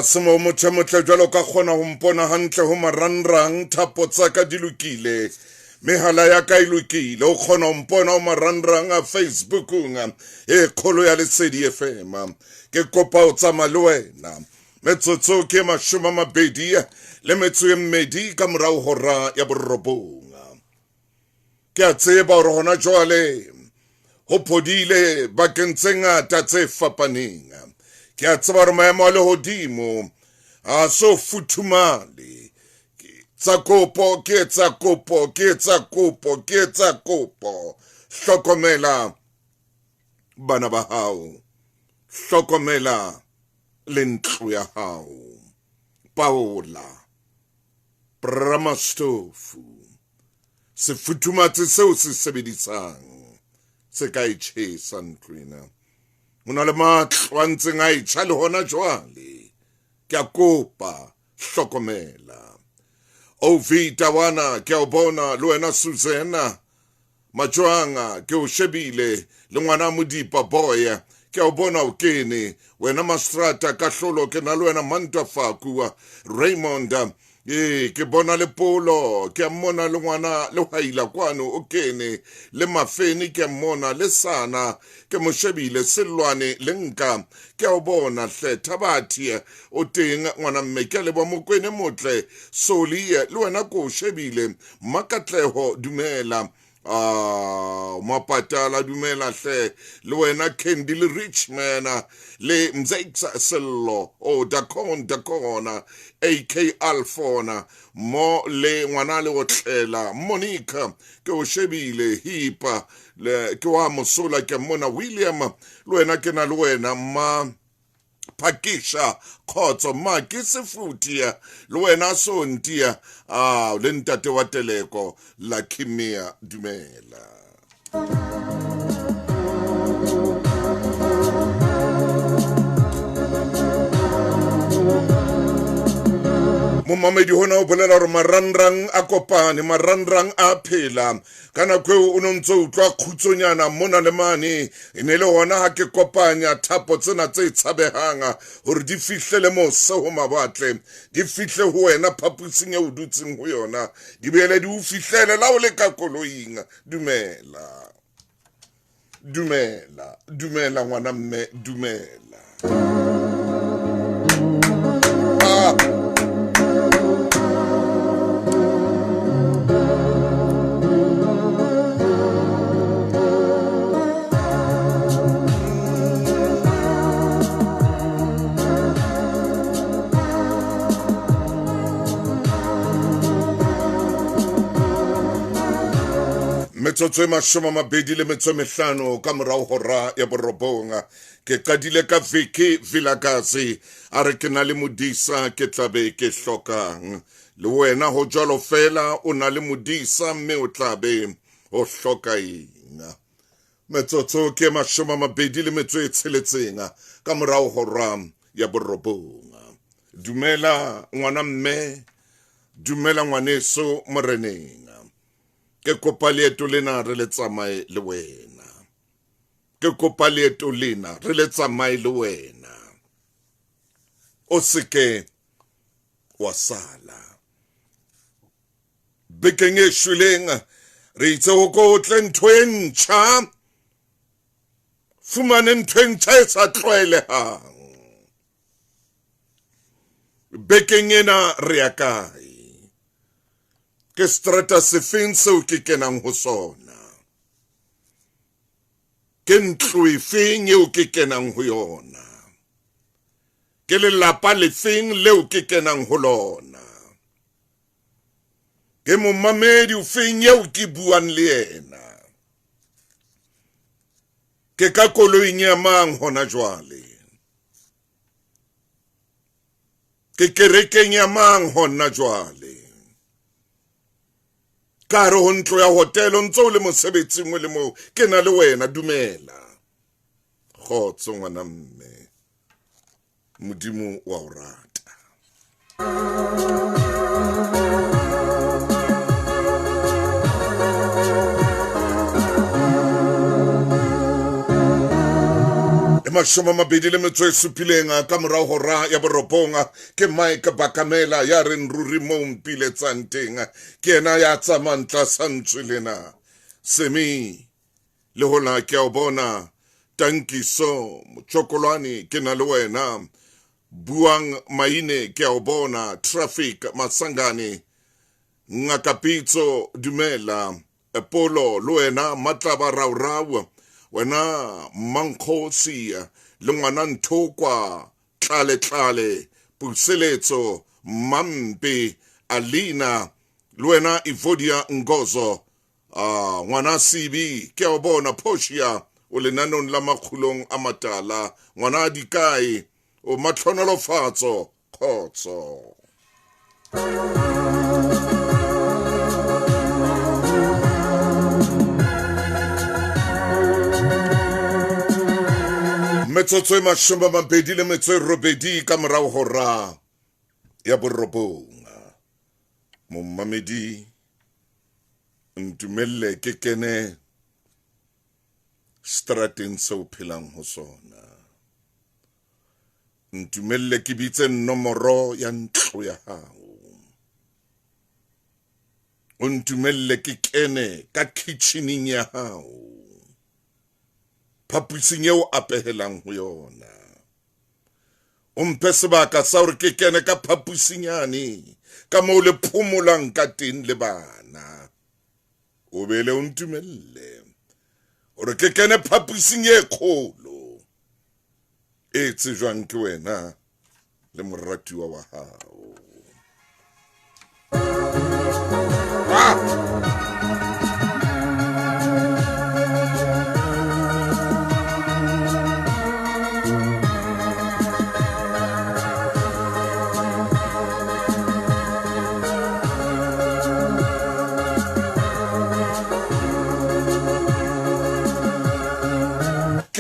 Asimo motle jwalo ka kgona ho mpona hantle ho marangrang, thapo tsa ka di lokile, mehala ya ka e lokile, o kgona ho mpona ho marangrang a Facebook-ung e kgolo ya Lesedi FM. Ke kopa o tsamaya le wena metsotso ke 20 le metso e mmedi ka morao hora ya borobong. Ke a tseba hore hona jwale ho phodile bakeng tse ngata tse fapaneng. Ke a tseba hore maemo a lehodimo a so futhumale. Tsa kopo, ke tsa kopo. Hlokomela bana ba hao. Hlokomela le ntlo ya hao. Paola Bramastofu. Sefuthumatse seo se sebedisang se ka itjhesa ntlwena. Mona le matlo a ntseng a itjha le hona jwale. Ke a kopa hlokomela. Vita wana ke a bona le wena Suzana Majwanga ke o shebile le ngwana Modipa boy ke a bona o kene wena Mastrata ka hlolo ke na le wena Mantafakua Raymond ke bona le Polo ke a mona le ngwana le Haila kwano o kene le Mafeni ke a mona le Sana ke mo shebile Silwane le Nka ke a bona hle Thabati o teng ngwana mme ke le ba Mokwene Motle Soli le wena ko shebile Makatleho dumela Mapatala dumela hle le wena Candy le Richman le Mzexa Sello Dakona AK Alfona mo le ngwana le otlela Monica ke o shebile Hipa le ke wa Mosola ke mona William le wena ke na le wena ma Pakisha khotso ma ke sefutia le wena Sontia le ntate wa Teleko la Kimia dumela. Momamedi hona o bolela hore marangrang a kopane, marangrang a phela. Kana kweo o ntso utlwa khutsonyana mona le mane e ne le hona ha ke kopanya thapo tsena tse tshabehang hore di fihlele mose ho mabatle, di fihle ho wena phapusing e o dutseng ho yona, di bele di o fihlele la o le ka koloing. Dumela ngwana mme, dumela. Metsotso e 25 ka morao hora ya borobong. Ke qadile ka Vicky Vilakazi a re ke na le modisa ke tlabe ke hlokang. Le wena ho jwalo fela o na le modisa mme o tlabe o hloka eng. Metsotso ke 26 ka morao hora ya borobong. Dumela ngwana mme, dumela ngwaneso moreneng. Ke kopa leeto lena re le tsamaye le wena. Ke kopa leeto lena re le tsamaye le wena. O seke wa sala. Bekeng e shweleng re itse ho ko tle ntho e ntjha. Fumane ntho e ntjha e sa tlwaelehang. Bekeng ena re ya kae? Ke strata sefeng seo ke kenang ho sona? Ke ntlo efeng eo ke kenang ho yona? Ke lelapa lefeng leo ke kenang ho lona? Ke momamedi ofeng eo ke buang le yena? Ke ka koloing ya mang hona jwale? Ke kerekeng ya mang hona jwale? Kare ho ntlo ya hotelo ntso le mosebetsing o le mo ke na le wena dumela. Khotso ngwana mme, Modimo wa o rata. mashome a mabedi le metso e supileng ka morao hora ya borobonga ke Mike Bakamela ya reng ruri mo mpiletsang teng ke ena ya tsamantla santswe lena semi le hola ke a bona Tankiso Chokolwane ke na le wena buang maine ke a bona traffic Masangane Ngakapitso dumela Apollo le wena Matlaba Raurau wena Mankhosi le ngwana Nthokwa tlale Puseletso Mampe Alina le wena Ivodia Ngozo ngwana Sibi ke a bona Poshia o lenanong la makhulong a matala ngwana Dikai o matlhonolofatso khotso metsotso e mashome a mabedi le metso e robedi ka morao hora ya borobonga mommamedi ntumelle ke kene strateng seo phelang ho sona ntumelle ke bitse nomoro ya ntlo ya hao o ntumelle ke kene ka kitchening ya hao phaposing eo a pehelang ho yona o mphe sebaka sa hore ke kene ka phaposing yane ka moo le phomolang ka teng le bana o bele o ntumelle hore ke kene phaposing e kgolo e tsejwang ke wena le moratiwa wa hao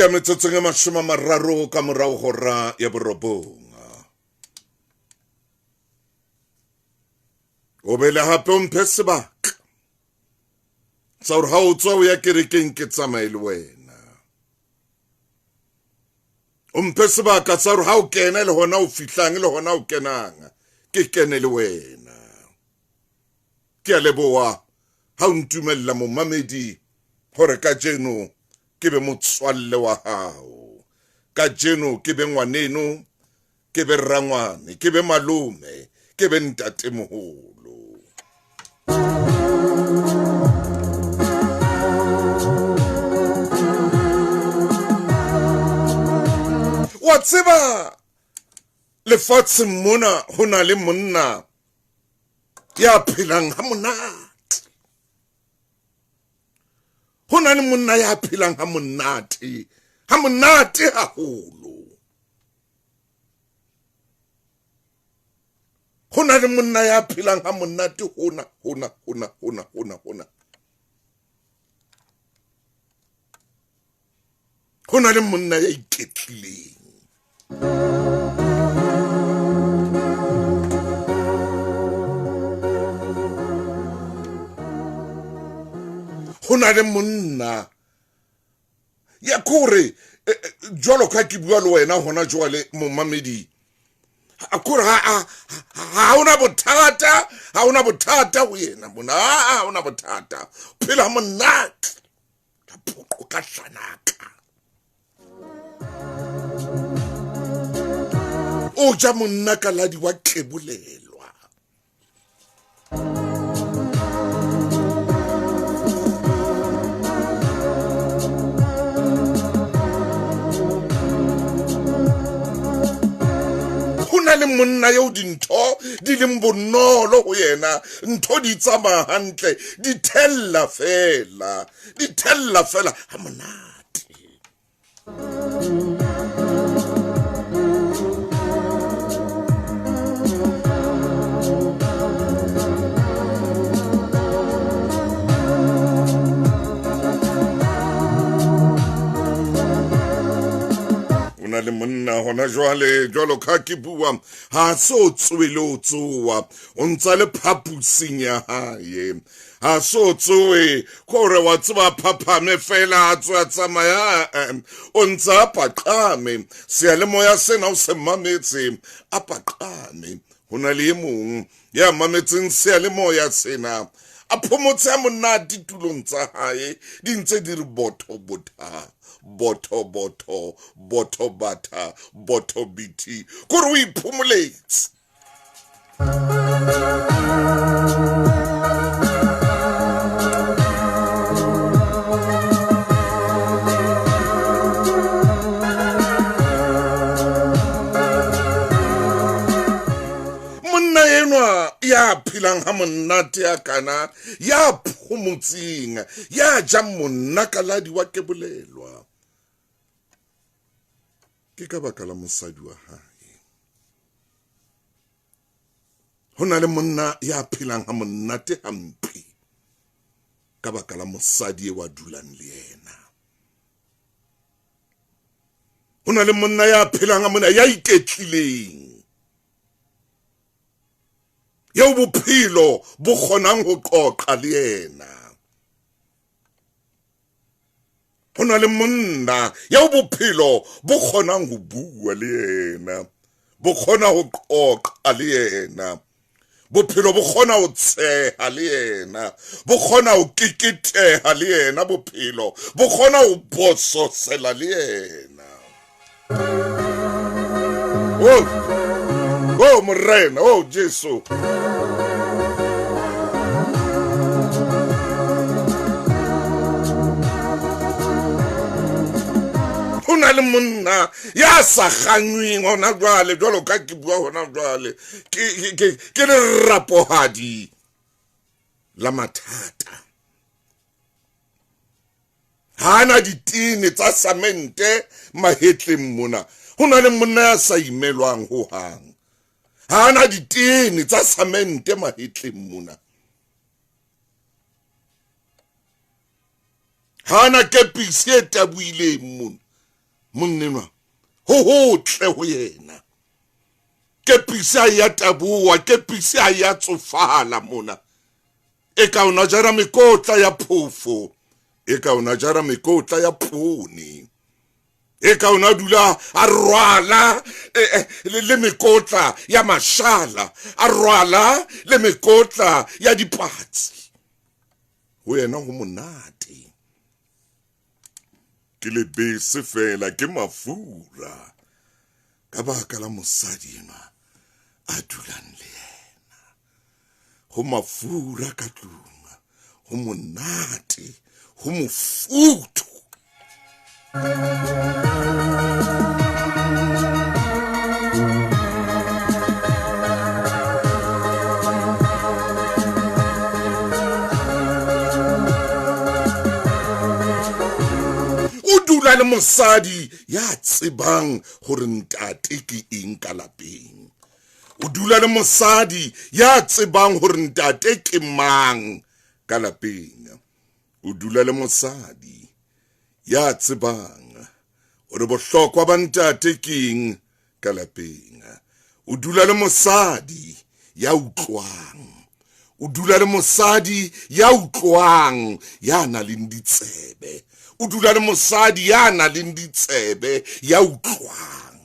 ke metsotsong e mashome a mararo ka morao hora ya borobonga o bele hape o mphe sebaka sa hore ha o tswa o ya kerekeng ke tsamaye le wena o mphe sebaka sa hore ha o kena le hona o fihlang le hona o kenang ke kene le wena ke a leboha ha o ntumella momamedi hore ka jeno ke be motswalle wa hao ka jeno ke be ngwaneno ke be rangwane ke be malume ke be ntatemoholo wa tseba lefatsheng mona ho na le monna ya phelang ha monate ho na le monna ya phelang ha monate haholo ho na le monna ya phelang ha monate hona ho na le monna ya iketlileng ho na le monna ya kore jwalo ka ke bua le wena hona jwale momamedi a kore ha una bothata ho yena mona ha una bothata phela monate ka phoqo ka hlanaka o ja monna ka ladi wa kebolelwa le monna yo dintho di leng bonolo ho yena ntho di tsamaya hantle di thella fela ha monate le monna hona hona jwale jwalo ka ke bua ha so tswele o tsoa o ntsa le phapusing ya hae ha so tsoe kore wa tseba phaphame fela a tswa tsamaya o ntsa paqame sealemoya sena o se mametse a paqame hona le mong ya mametseng sealemoya sena a phomotse a monate tulong tsa hae di ntse di re botho botha botho botho botho bata botho biti kore o iphumoletse ya philang ha monate ya kana ya phomotsing ya ja monnakaladi wa kebolelwa ke ka baka la mosadi wa hae hona le monna ya philang ha monate hampi ka baka la mosadi wa dulang le yena hona le monna ya philang ha monna ya iketlileng ya bophelo bo kgonang ho qoqa le yena hona le monna ya bophelo bo kgonang ho bua le yena bo kgona ho qoqa le yena bophelo bo kgona ho tsheha le yena bo kgona ho kiketeha le yena bophelo bo kgona ho bososela le yena oh morena oh Jesu hona le monna ya sa kganyweng hona jwale jwalo ka ke bua hona jwale ke le rapohadi la mathata hana ditine tsa samente mahetleng mona hona le monna ya sa imelwang ho hang hana ditine tsa samente mahetleng mona hana kepisi e tabuileng mona monnenwa ho hotle ho yena kepisi a ya tabuwa kepisi a ya tsofala mona eka una jara mikotla ya phofo eka una jara mikotla ya phuni eka una dula a rwala le mikotla ya mashala a rwala le mikotla ya dipatsi ho yena ho monate ke le bese fela ke mafura ka baka la mosadi enwa a dulang le yena ho mafura ka tlung ho monate ho mofuthu le mosadi ya tsebang hore ntate ke eng ka lapeng o dula le mosadi ya tsebang hore ntate ke mang ka lapeng o dula le mosadi ya tsebang hore bohlokwa ba ntate ke eng ka lapeng o dula le mosadi ya utlwang o dula le mosadi ya utlwang ya na le ditsebe o dula le mosadi ya na le ditsebe ya utlwang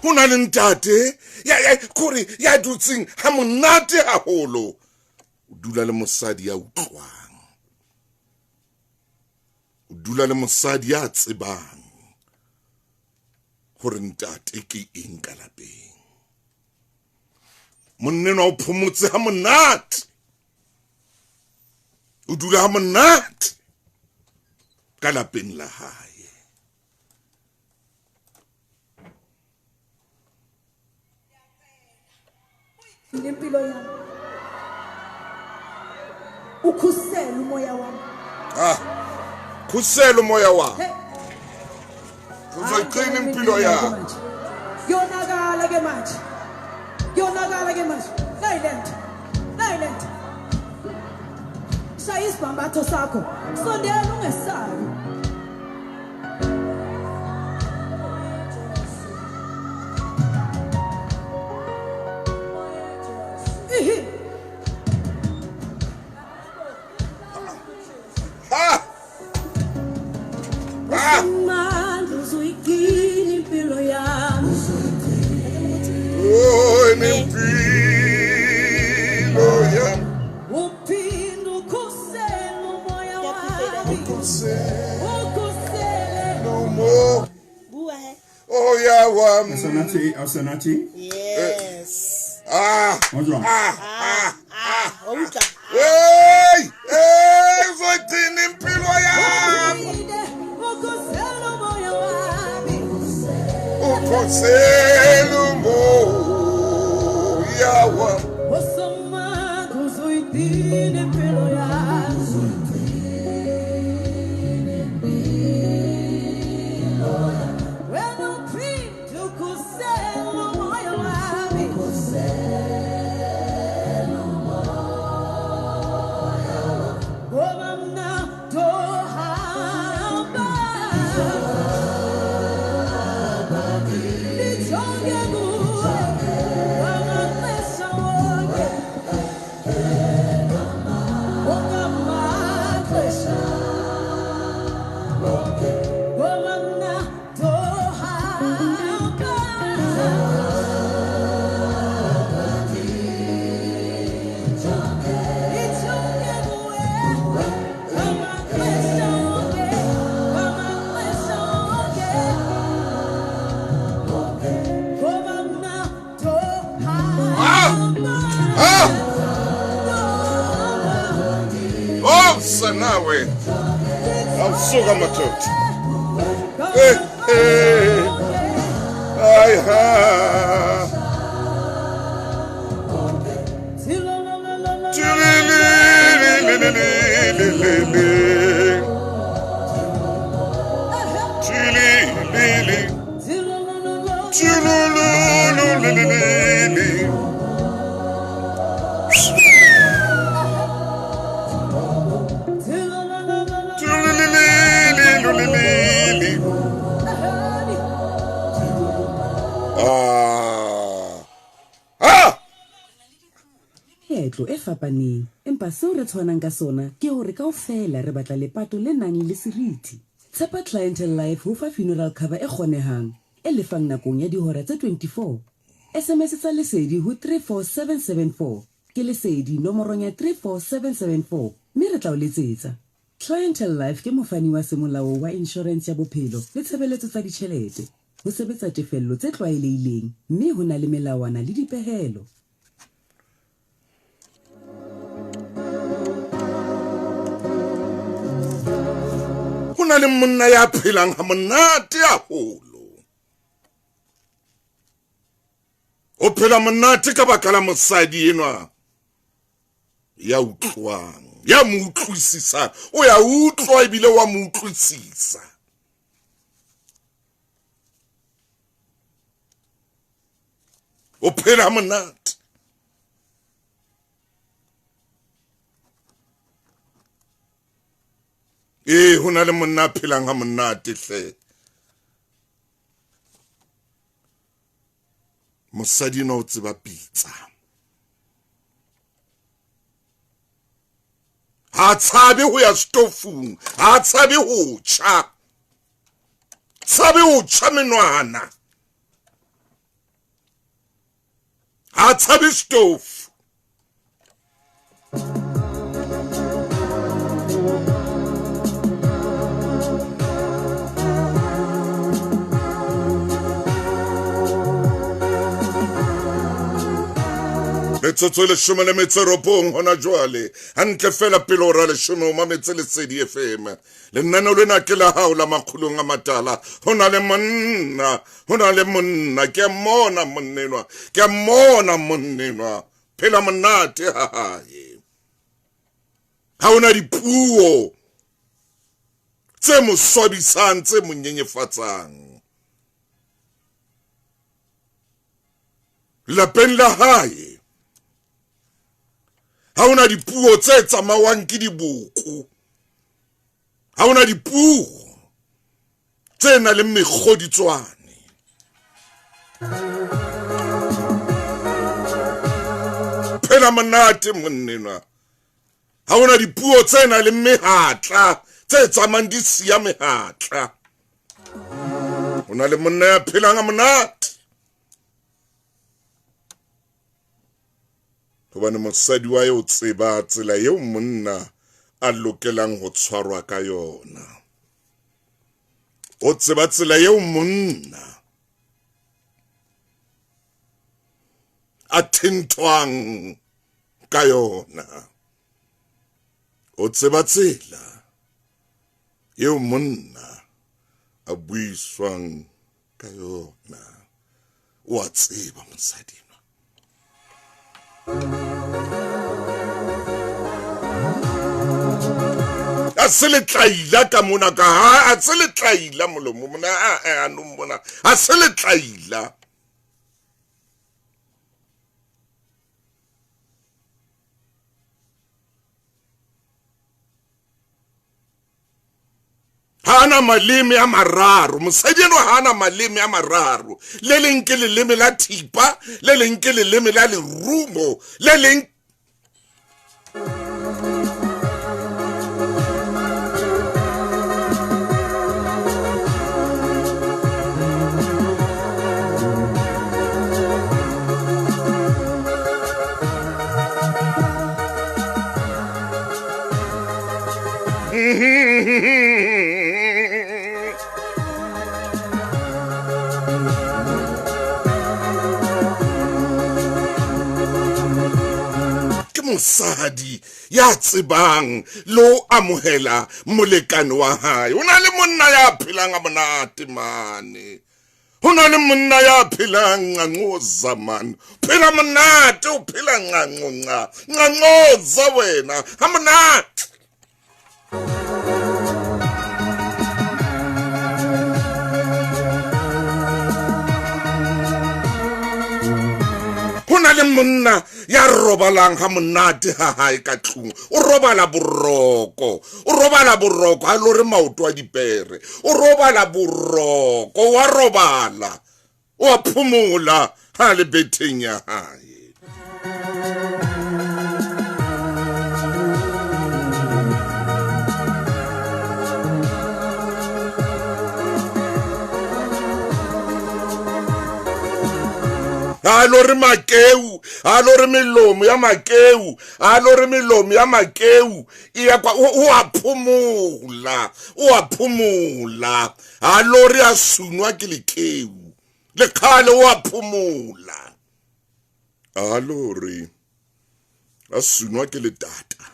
hona le ntate kore ya dutseng ha monate haholo o dula le mosadi ya utlwang o dula le mosadi ya tsebang hore ntate ke eng ka lapeng monnena o phomotse ha monate o dula ha monate ka lapeng la hae impilo yami ukhusela umoya wami khusela umoya wami uzoyiqina impilo yakho yonakala ke manje yonakala ke manje Nayilento. Shaya isibhambatho sakho. Sondela ungesabi. Mando uzuyigcina impilo yami. Oh, nempilo yami. Uphinde ukhusele umoya wami. Ukhusele No more. Go ahead. Oh, yeah, wami. Asenati. Yes. What's wrong? Ouka. Hey! Hey! Uzogcina impilo yami. ukhusele umoya wami. Ukhosela umoya wami. Osomando uzuyigcina impilo yami. Wena uphinde ukhusele umoya wami. Ngoba mina ndohamba. Nijonge kuwe, wamaxesha wonke. Wongamaxesha. Ngoba mina ndohamba. Nijonge kuwe, wamaxesha wonke. Wamaxesha wonke. Ngoba mina ndohamba. Oh, sanawe. Awusuka madoda. Hey, hey. Ay ha. Etlo e fapaneng empa seo re tshwanang ka sona ke hore kaofela re batla lepato le nang le seriti. Tshepa Clientele Life ho fa funeral cover e kgonehang e lefang nakong ya dihora tse 24. SMS tsa lesedi ho 34774 ke lesedi nomorong ya 34774 mme re tla o letsetsa. Clientele Life ke mofani wa semolao wa insurance ya bophelo le tshebeletso tsa ditjhelete. Ho sebetsa tefello tse tlwaelehileng mme ho na le melawana le dipehelo. Hona le monna ya phelang ha monate haholo. O phela monate ka baka la mosadi enwa ya utlwang, ya mo utlwisisa, o ya utlwa ebile wa mo utlwisisa. O phela monate. Hona le monna phelang ha monate hle. Mosadi no tseba pitsa. Ha tshabe ho ya stofung, ha tshabe ho tjha. Tshabe ho tjha menwana. Ha tshabe stofu. Metsotso le shome le metseropong hona jwale. Hantle fela pele ora le shome o mametse Lesedi FM. Lenaneo lena ke la hao la makgulong a matala. Hona le monna. Ke a mmona monnenwa. Ke a mmona monnenwa. Phela monate ha hae. Ha ona dipuo tse mo swabisang, tse mo nyenyefatsang. Lapeng la hae ha ona dipuo tse tsamawang ke diboko, ha ona dipuo tse na le mekgoditswane. Phela monate monnena, ha ona dipuo tse na le mehatla tse tsamang di siya mehatla. Ona le monna ya phelang a monate, hobane mosadi wa yo tseba tsela eo monna a lokelang ho tshwarwa ka yona. O tseba tsela eo monna a thentwang ka yona. O tseba tsela eo monna a buiswang ka yona. O a tseba mosadi. A se le tlaila ka mona ka ha, a se le tlaila molomo mona a no mona, a se le tlaila. Hana maleme a mararo, mosadi eno hana maleme a mararo. Le leng ke leleme la thipa, le leng ke leleme la lerumo, le leng mosadi ya tsebang lo amohela molekane wa hae. Hona le monna ya phelang a monate mane, hona le monna ya phelang ngangoza man. Phela monate, o phela ngangoza wena ha monate. Hona le monna ya robalang ha monate ha hae ka tlung. O robala boroko, o robala boroko ha lo re maoto a dipere. O robala boroko, wa robala, o a phomola ha le betheng ya hae. Alo re makeu, alo re melomo ya makeu, alo re melomo ya makeu. Ia kwa o a phumula. Alo re a sunwa ke lekeu, le khale o a phumula. Alo re a sunwa ke le tata.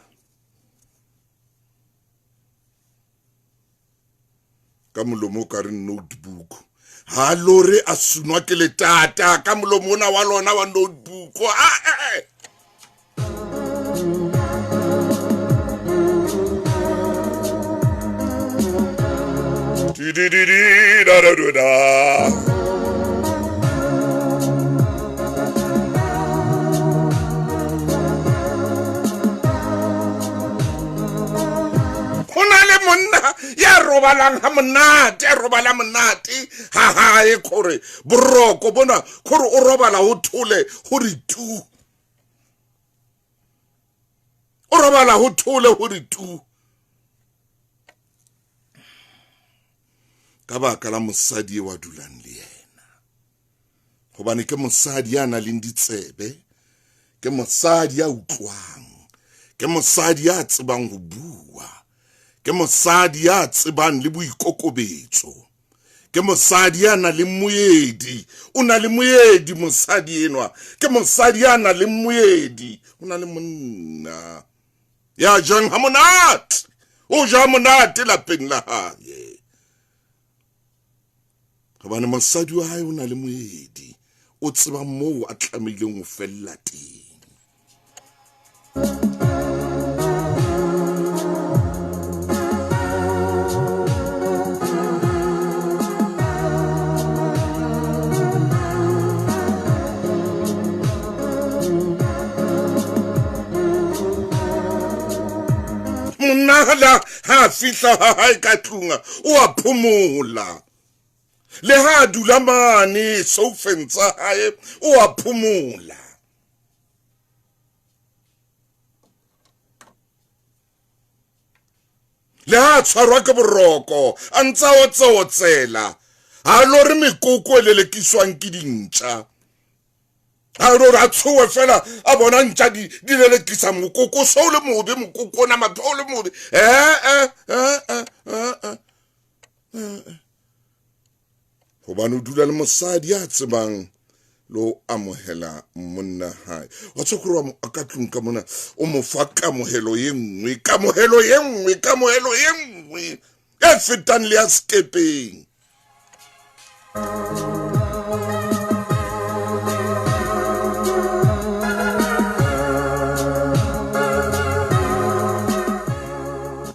Ka molomo ka re notebook. Halo re a sunwa ke le tata ka molomo ona wa lona wa notebook. Monna ya robalang ha monate, ya robala monate ha hae kore boroko bona kore o robala ho thole hore tu, o robala ho thole hore tu. Ka baka la mosadi wa dulang le yena, hobane ke mosadi ya nang le ditsebe, ke mosadi ya utlwang, ke mosadi ya tsebang ho bua, ke mosadi ya tsebang le boikokobetso, ke mosadi ya nang le moedi. O na le moedi mosadi enwa, ke mosadi ya nang le moedi. O na le monna ya jang ha monate, o ja monate lapeng la hae, hobane mosadi wa hae o na le moedi. O tseba moo a tlamehileng ho fella teng. jwala ha fihla ha hae ka tlunga o a phomola le ha dula mane soufeng tsa hae o a phomola le ha tshwarwa ke boroko a ntsa o tseotsela ha lo re mekoko le lekiswang ke dintša a lo ra tshowe fela a bona ntša di lelekisa mokoko so le mobe mokoko na matho le mobe hobane o dula le mosadi a tsebang lo amohela monna hae wa tsokoro a ka tlung ka mona o mo fa kamohelo ye nngwe e fetang le ya skepeng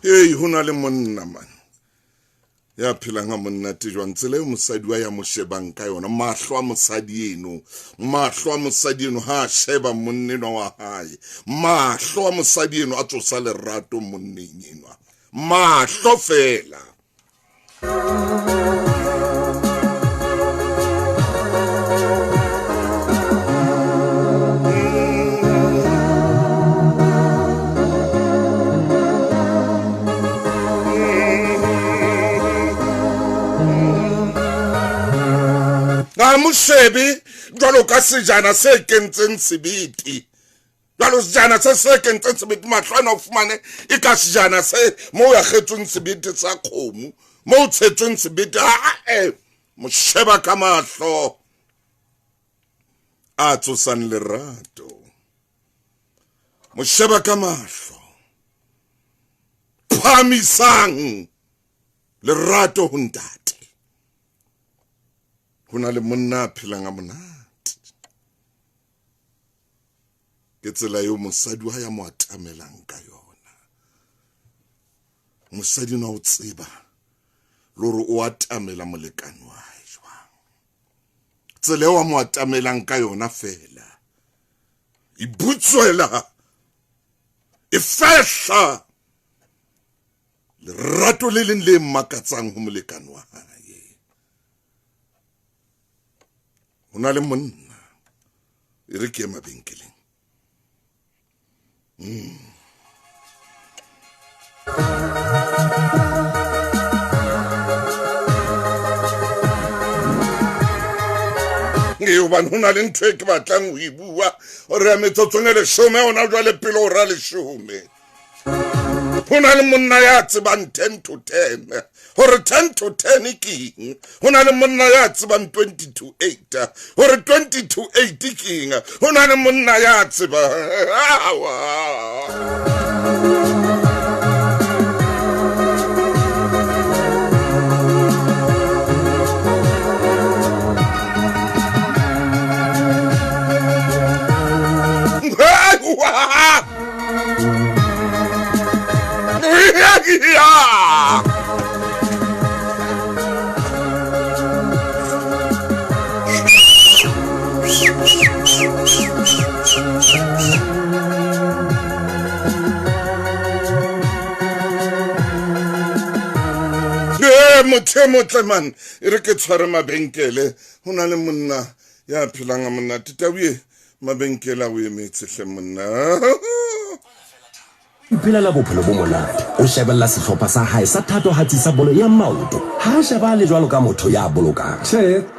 hey hona le monna man ya phela nga monna te jwa ntsele mosadi wa ya mo shebang ka yona mahlo a mosadi eno ha sheba monneno wa hae mahlo a mosadi eno a tsosa lerato monneng eno mahlo fela Mushebi jwalo ka sejana se kentseng sebete jwalo sejana se kentseng sebete mahlwana o fumane e ka sejana se mo ya khetsweng sebete sa khomu mo tshetsweng sebete mosheba ka mahlo a tsosan lerato mosheba ka mahlo phamisang lerato ho ntate hona le monna phela nga monate ke tsela yo mosadi wa ya mo atamelang ka yona mosadi na o tseba loro o atamela molekane wa hae jwang tsela wa mo atamelang ka yona fela e butswela e fehla lerato le leng le makatsang ho molekane wa hae hona le monna e re ke mabenkeleng hobane hona le ntho e ke batlang ho e bua hore ya metsotsong e leshome hona jwale pele o ra leshome hona le monna ya tsebang 10 to 10 hore 10 to 10 ke eng hona le monna ya tsebang 20 to 8 hore 20 to 8 ke eng hona le monna ya tsebang motho motle man e re ke tshware mabenkele hona le monna ya phelang a monna titabuye mabenkele a o emetse hle monna Iphelela bophelo bo monate o shebella sehlopha sa hae sa thatohatsi sa bolo ya maoto ha sheba le jwalo ka motho ya bolokang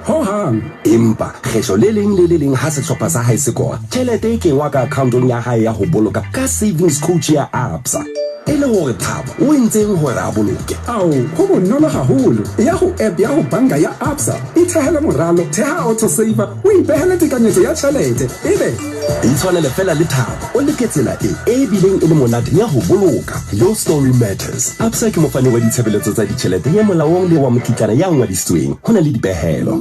ho hang empa kgetho le leng ha sehlopha sa hae se kora tjhelete e kengwa ka accountong ya hae ya ho boloka ka savings coach ya Absa ele hore Thabo o entseng hore a boloke ao go bonolo haholo ya ho app ya ho banka ya Absa e thehela moralo theha auto saver o ipehele tekanyetso ya tjhelete ebe e tshwanele fela le Thabo o leketsela e bileng e le monate ya ho boloka your story matters Absa ke mofani wa ditshebeletso tsa ditjhelete ya molaong le wa mokitlana ya ngodisitsweng hona le dipehelo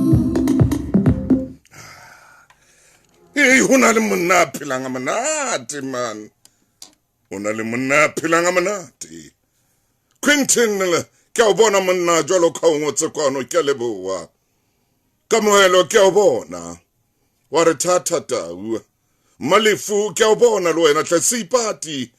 hona le monna phelang a monate man hona le monna phelang a monate Quentin ke o bona monna jwalo ka o ngotse kwano ke leboa ka mohelo ke o bona wa re thata malefu ke o bona le wena tla sipati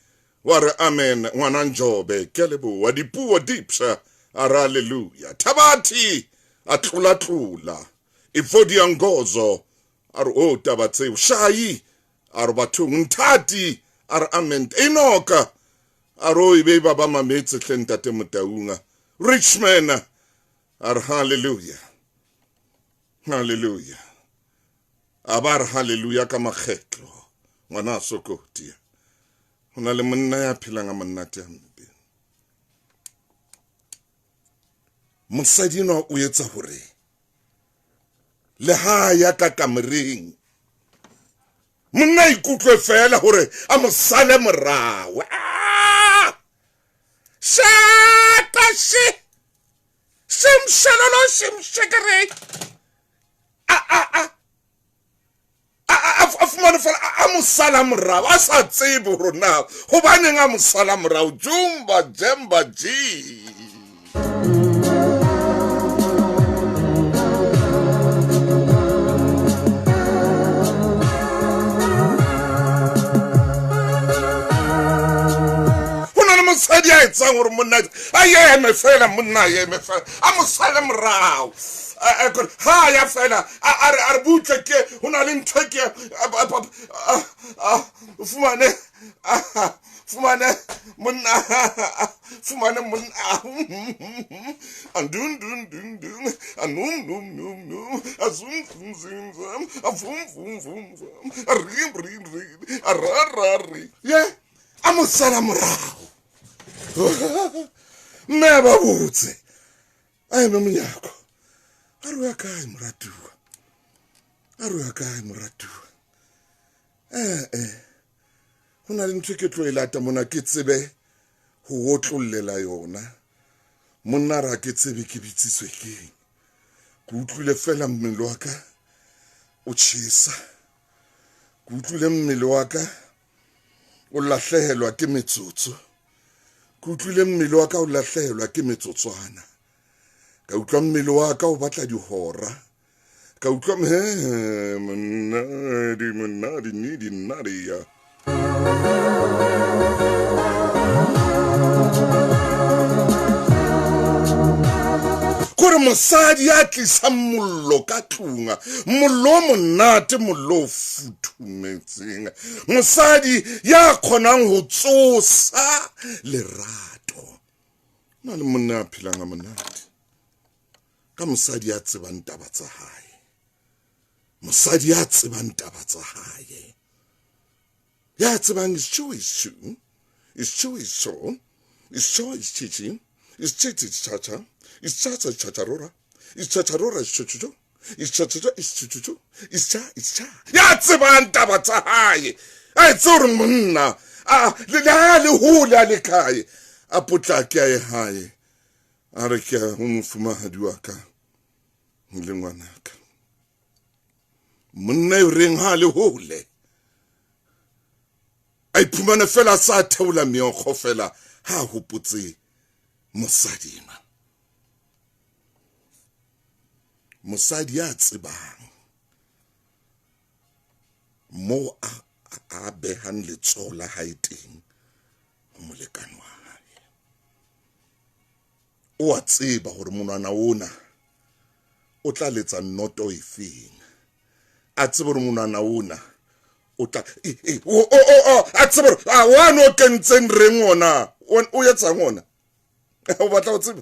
wa re amen ngwana Njobe ke leboa dipuo dipsha ara haleluya Thabati a tlola ifodi ya Ngozo ar o taba tseo Shayi ar bathong Nthati ar amen Enoka aro ibe baba mametse Ntate Motaunga Richman ar hallelujah abar hallelujah ka makgetlo ngwana Sokoti hona le monna ya philanga monnate hampe mosadi no o etsa hore le ha ya ka kamreng monna ikutlwe fela hore a mosale morao shatashi simshalolo simshekere afumane fela a mosala morao a sa tsebe rona hobaneng a mosala morao jumba jemba ji mosadi a etsang gore monna a eme fela monna eme fela a mosala morao ha ya fela a re butle ke hona le ntho ke fumane monna andun anum azum avum rim ararari ye a mosala morao Meba butse ai monyako aru ya kai muratu hona le ntwe ke tlo ilata mona ke tsebe ho otlollela yona monna ra ke tsebe ke bitsitswe ke utlwile fela mmele wa ka o tshisa ke utlwile mmele wa ka o lahlehelwa ke metsotso ke utlwile mmele wa ka o lahlehelwa ke metsotswana ka utlwa mmele wa ka o batla dihora ka utlwa monna di nadi ya kore mosadi ya tlisa mollo ka tlunga mollo monate mollo futhumetseng mosadi ya khonang ho tsosa lerato na le monna a philanga monate ka mosadi ya tsebang taba tsa hae mosadi ya tsebang taba tsa hae ya tsebang is true is so is chichi is chichi chacha is chacha chacharora is chacharora is chuchucho is chachacho is chuchucho is cha ya tsebang taba tsa hae a tsore monna le hula le kae a potlake a hae a re ke ho mofumahadi wa ka le ngwanaka monna e reng ha le hole a iphumane fela sa theola meokgo fela ha hopotse mosadima mosadi ya tsebang mo a behan letsola haiteng molekane wa hae o a tseba hore monwana ona o tla letsa noto efeng a tseba hore monwana ona o tla a tseba wa no kentseng reng ona o yetsa ngona o batla o tseba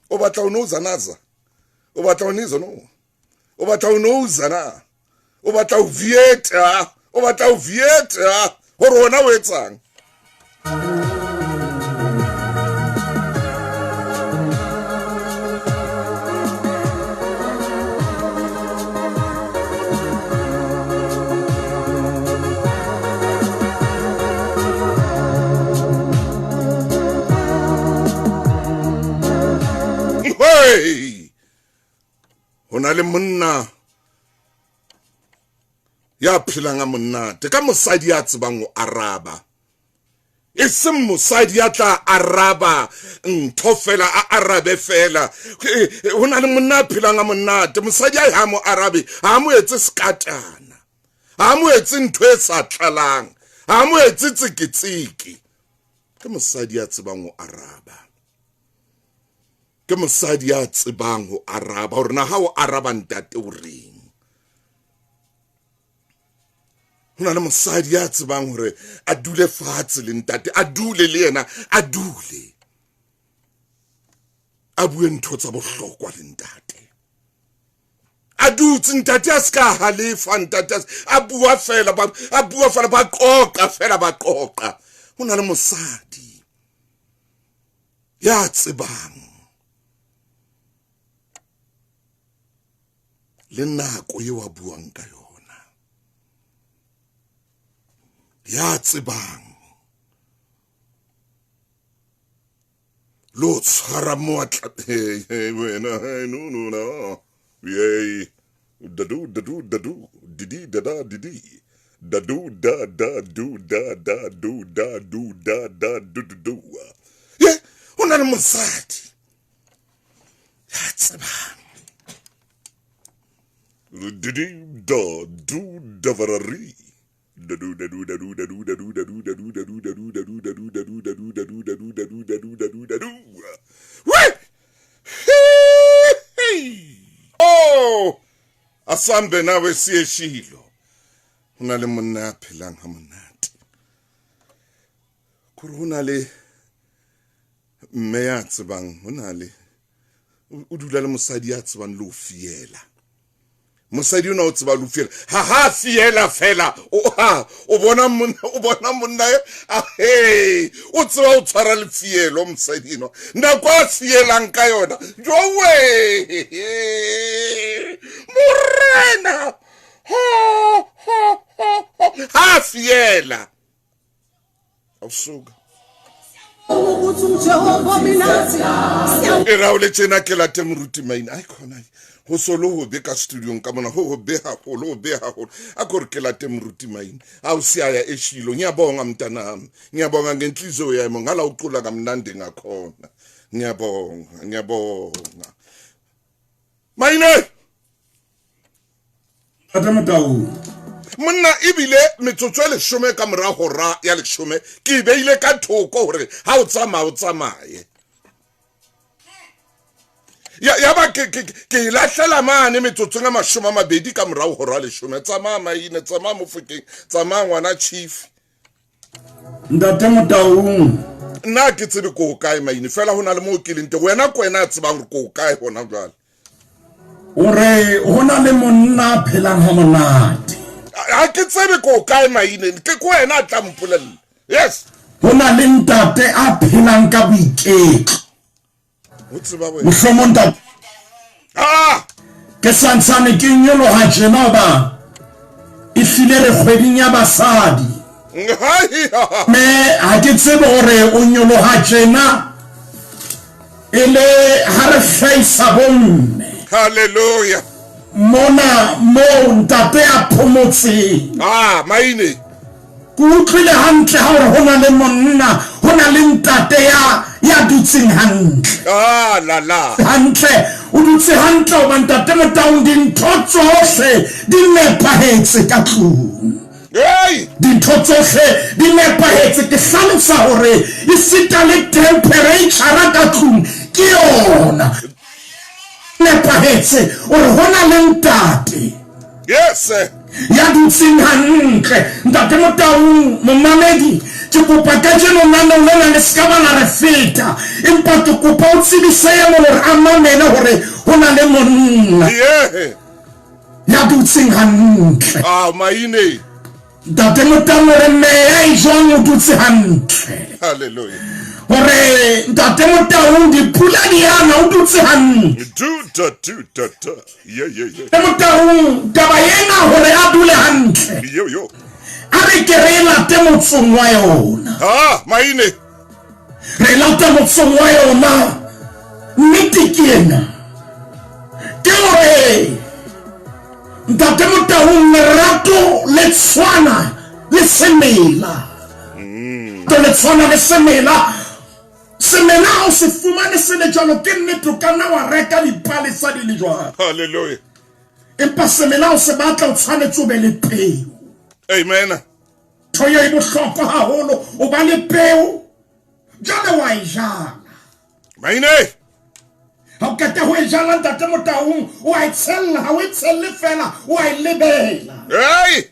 o batla o no zanaza o batla o nizo no o batla o no zana o batla o vieta hore ona o etsang hona le monna ya philanga monate ka mosadi ya tsebang o araba e seng mosadi ya tla araba ntho fela a arabe fela hona le monna philanga monate mosadi ya ha mo arabe ha mo etse skatana ha mo etse ntho e sa tlalang ha mo etse tsikitsiki ke mosadi ya tsebang ho araba ke mosadi ya tsebang ho araba hore na ha o araba ntate o reng hona le mosadi ya tsebang hore a dule fatshe le ntate a dule le yena a dule a bue ntho tsa bohlokwa le ntate a dutse ntate a ska halefa ntate a bua fela ba qoqa fela ba qoqa hona le mosadi ya tsebang le nako eo a buang ka yona ya tsebang lo tshwara moatla wena no yay dadu didi dada didi dadu da do da do da do ye hona le mosadi ya tsebang didi da do da varari dadu oh asambe nawe sieshilo hona le monna a phelang ha monate kore hona le mme ya tsebang hona le o dula le mosadi ya tsebang le o fiela mosadi ona o tseba le o fiela ha fiela fela o bona monna hey o tseba o tshwara le fielo mosadi no nako a fielang ka yona jowe morena ha fiela ausuka era o le tjena ke late moruti maina ai khona ho solo ho be ka studio ka mona ho be haholo a kore ke late moruti maina a o sia ya eshilo ngiyabonga mntanami ngiyabonga ngenhliziyo yami ngala uqula kamnandi ngakhona ngiyabonga maina Atamatawu monna ibile metsotso le shome ka mora hora ya le shome ke beile ka thoko hore ha o tsamaye ya ba ke lahlela mane metsotso nga mashoma mabedi ka mora hora le shome tsamaya maine tsamaya mofokeng tsamaya ngwana chief Ndatamatawu nna ke tsebe ko kae maine fela hona le mo ke lente wena kwena tsebang ko kae hona jwale ore hona le monna phelang ha monate a ke tsebe ko kae maine ke ko wena a tla mpolella yes hona le ntate a phelang ka boiketlo o tseba wena mohlomong ke santsane ke nyoloha tjena ba e file re kgweding ya basadi me ha ke tsebe hore o nyoloha tjena ele ha re hlaisa bomme hallelujah mona mo ntate a phomotse maine ku utlwile hantle ha hore hona le monna hona le ntate ya dutseng hantle la hantle o dutse hantle o ba ntate Motaung dintho tsohle di nepahetse ka tlung dintho tsohle di nepahetse ke hlalosa hore e sita le temperature ka tlung ke yona nepahetse ore hona le ntate yes ya dutseng hantle ntate Motaung momamedi ke kopa ka jeno nana o lena le ska bana re feta empa ke kopa o tsebise ya mo re amamele hore hona le monna ya dutseng hantle maine ntate Motaung re me ya ijong o dutse hantle hallelujah hore ntate Motaung dipula di ana o dutse hantle Motaung taba yena hore a dule hantle a re ke re late motsong wa yona maine re late motsong wa yona nnete ke ena ke hore ntate Motaung lerato le tshwana le semela le tshwana le semela o se fumane se le jalo ke nnete o ka nna wa reka dipalesa di le jwalo hallelujah empa semela o se batla o tshwanetse o be le peo amen thoyo e bohlokwa haholo o ba le peo jale wa e jala maine ha o keta ho e jala ntate Motaung wa e tshella ha o e tshelle fela wa e lebela hey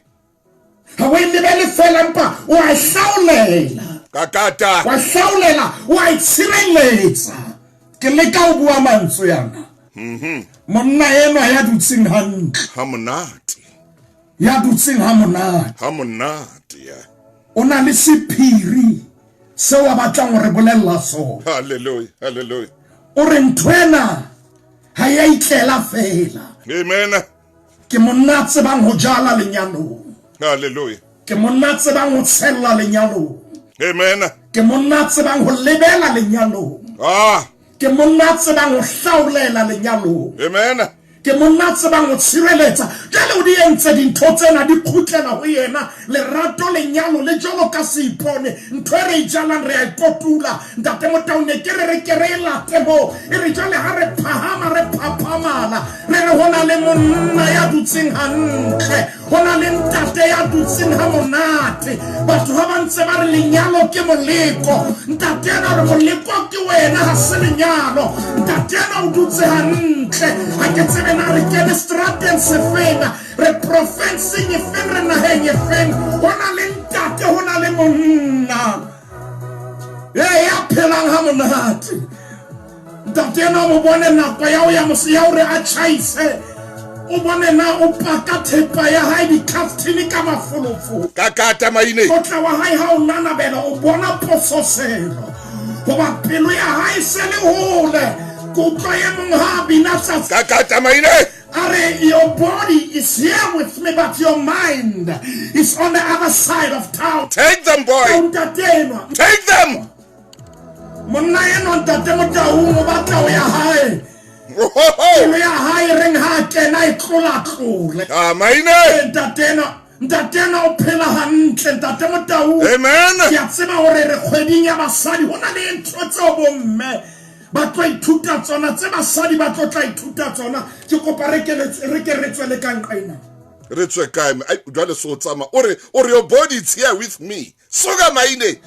ha o e lebele fela mpa wa e hlaulela kakata wa hlaulela wa e tshireletsa ke le ka o bua mantswe yana monna eno ya dutseng hantle hamonate ya dutseng ha monate ya o na le sephiri se wa batlang ho re bolella sona hallelujah o re nthwena ha ya itlela fela amen ke monna tsebang ho jala lenyalong hallelujah ke monna tsebang ho tshella lenyalong amen ke monna tsebang ho lebela lenyalong ke monna tsebang ho hlaulela lenyalong amen ke monna tsebang ho tshireletsa jale o di entse dintho tsena di khutlela ho yena lerato lenyalo le jalo ka se ipone ntho e re jalang re a ikotula ntate Motaung ke re late mo e re jale ha re phahama re phaphamala re hona le monna ya dutseng hantle hona le ntate ya dutseng ha monate batho ha ba ntse ba re lenyalo ke moleko ntate na re moleko ke wena ha se lenyalo ntate na o dutse hantle ha ke tsebe na re kene strateng se fena re profensing e fen re naheng e fen hona le ntate hona le monna ya phelang ha monate ntate na mo bone nako ya o ya mosi ya o re a chaise o bone na o paka thepa ya hae di kaftini ka mafolofo kakata maine o tla wa hae ha o nanabela o bona pososelo hoba pelo ya hae se le hole kakata maine your body is here with me, but your mind is on the other side of town. Take them, boy. Take them. Amen. Ba tla ithuta tsona tse basadi ba tla ithuta tsona ke kopa re ke re tswele ka nqaina re tswe kae ai jwale so tsama or your body is here with me soga maine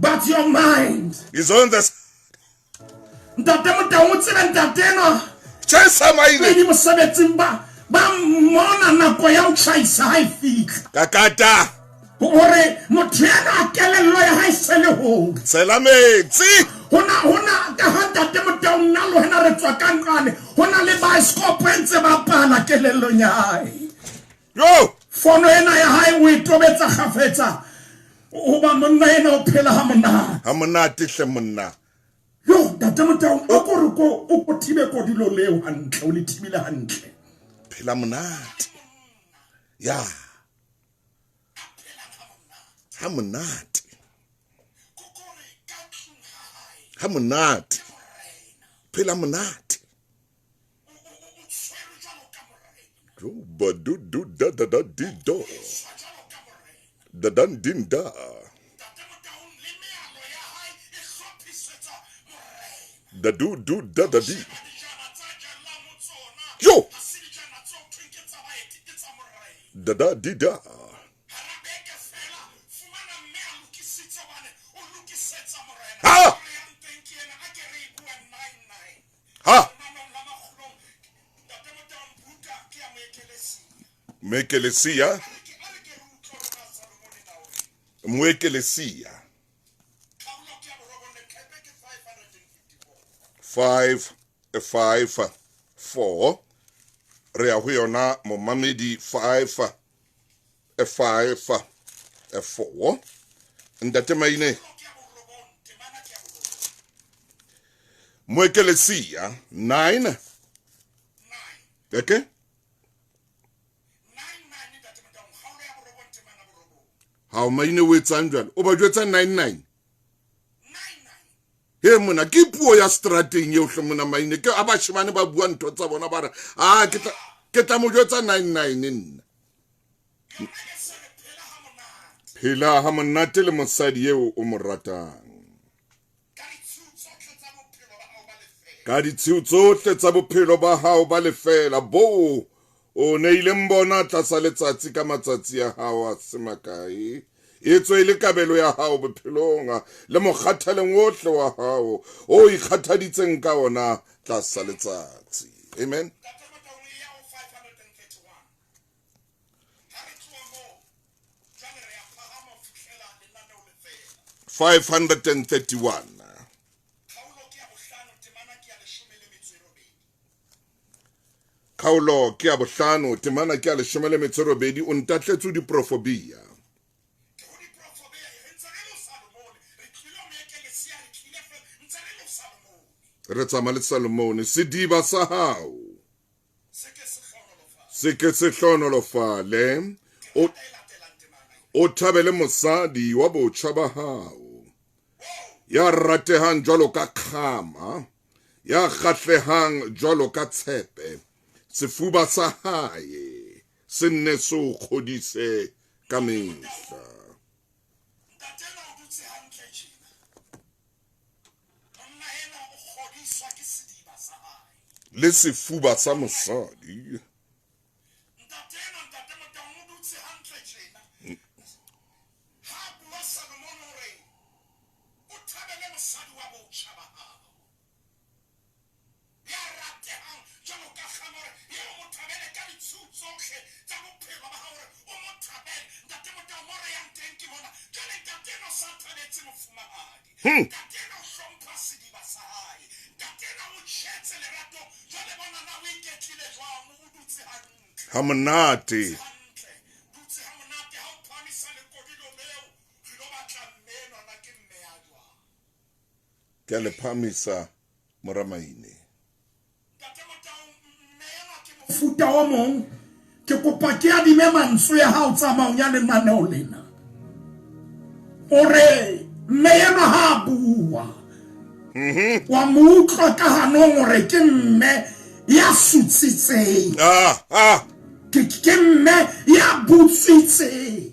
but your mind is on the ntate Motaung tsela ntate no chesa maine di mosebetsing ba mona nako ya o chaisa ha ifika kakata hore motho yana a kelello ya ha isele ho selametsi hona ka ha ntate Motaung nna lo hena re tswa ka nqane hona le bioscope entse ba pala kelello nya hae yo fono ena ya hae o itobetsa khafetsa o ba monna ena o phela ha monate hle monna yo ntate Motaung o ko re ko o thibe ko dilo leo hantle o le thibile hantle phela monate ya ha monate phela monate do da di do da dan din da da do da di yo da di da Mekelesia Mwekelesia 554 re a ho yona momamedi 554 ntate maine Mwekelesia 9 okay how maine we tsandjana o ba jwetsa 99 he mona ke puo ya strateng ye hle mona maine ke abashimane ba bua ntho tsa bona ba re ke tla mo jwetsa 99 nna phela ha monate le mosadi eo o mo ratang ka ditshiu tsohle tsa bophelo ba hao ba lefela bo o ne ile mbona tlasa letsatsi ka matsatsi ya hao a semakae e tswe le kabelo ya hao bophelong le mokgathaleng ohle wa hao o ikgathaditseng ka ona tlasa letsatsi. Amen. 531. Kgaolo ke ya bohlano temana ke ya 12 o ntatletse diprofobia. Re tsama le Solomon sediba sa hao se ke se hlonolofale o thabele mosadi wa botjha ba hao ya ratehang jwalo ka kgama ya kgahlehang jwalo ka tshepe sefuba sa hae se nne se o kgodise ka mehla. Le sefuba sa mosadi hamonate ke le phamisa moramaine futa wa mong ke kopa ke adime mantswe ya hao tsamayong ya lenaneo lena ore mme ena ha bua wa mo utlwa ka hanong ore ke mme ya sutsitseng ke mme ya butsitseng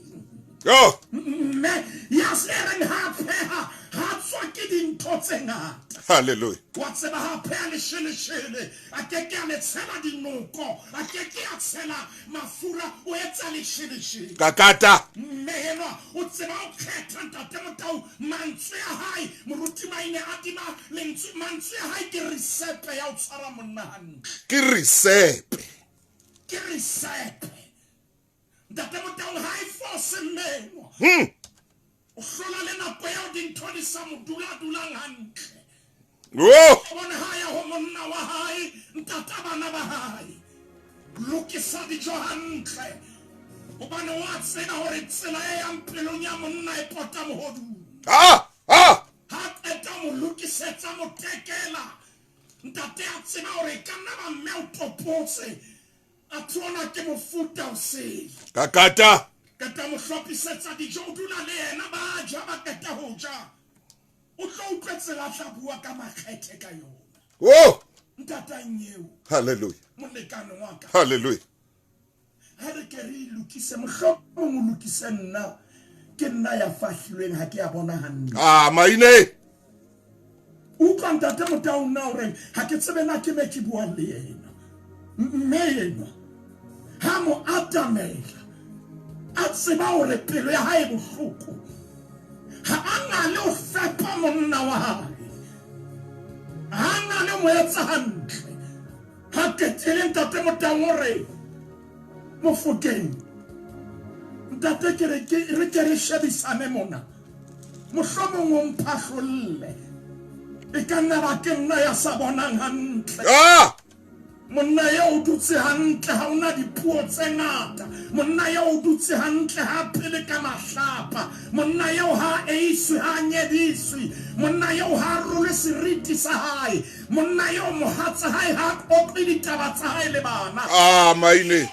mme ya sereng ha pheha ha tswa ke dintho tse ngata. Hallelujah. Wa tseba ha pheha lesheleshele a ke ke a le tshela dinoko a ke ke a tshela mafura o etsa lesheleshele kakata mme ena o tseba o kgetha ntate motau mantswe a hae moruti maine a tima lentswe mantswe a hae ke risepe ya o tshwara monna hantle ke risepe ntate motau ha e fose mmenwa o hlola le nako ya dintho di sa mo dulang hantle bona ha ya ho monna wa hae ntata bana ba hae lokisa dijo hantle hobane wa tsena hore tsela e yang pelong ya monna e pota mohodu ha eta mo lokisetsa mo tekela ntate a tsena hore ka nna ba mme o topotse a tsona ke mofuta o se kakata kata mo hlopisetsa dijo o dula le yena ba ja ba keta ho ja o tlo utlwetsela tla bua ka makgethe ka yona ntata nyeo hallelujah molekane wa ka hallelujah ha re ke re lokise mohlopo mo lokise nna ke nna ya fahlilweng ha ke ya bona hantle maine o ka ntate motau nna hore ha ke tsebe na ke me ke bua le yena mme yena ha mo atamela a tseba hore pelo ya hae bohloko ha ana le o fepa monna wa hae ha ana le mo etsa hantle ha ke tsele ntate motau hore mo fokeng ntate ke re shebisane mona mohlomong o mphahlole e ka nna ba ke nna ya sa bonang hantle monna ya o dutse hantle ha ona dipuo tse ngata monna ya o dutse hantle ha pele ka mahlapa monna ya o ha eiswe ha nyediswe monna ya o ha role seriti sa hae monna ya o mohatsa hae ha opile ditaba tsa hae le bana maine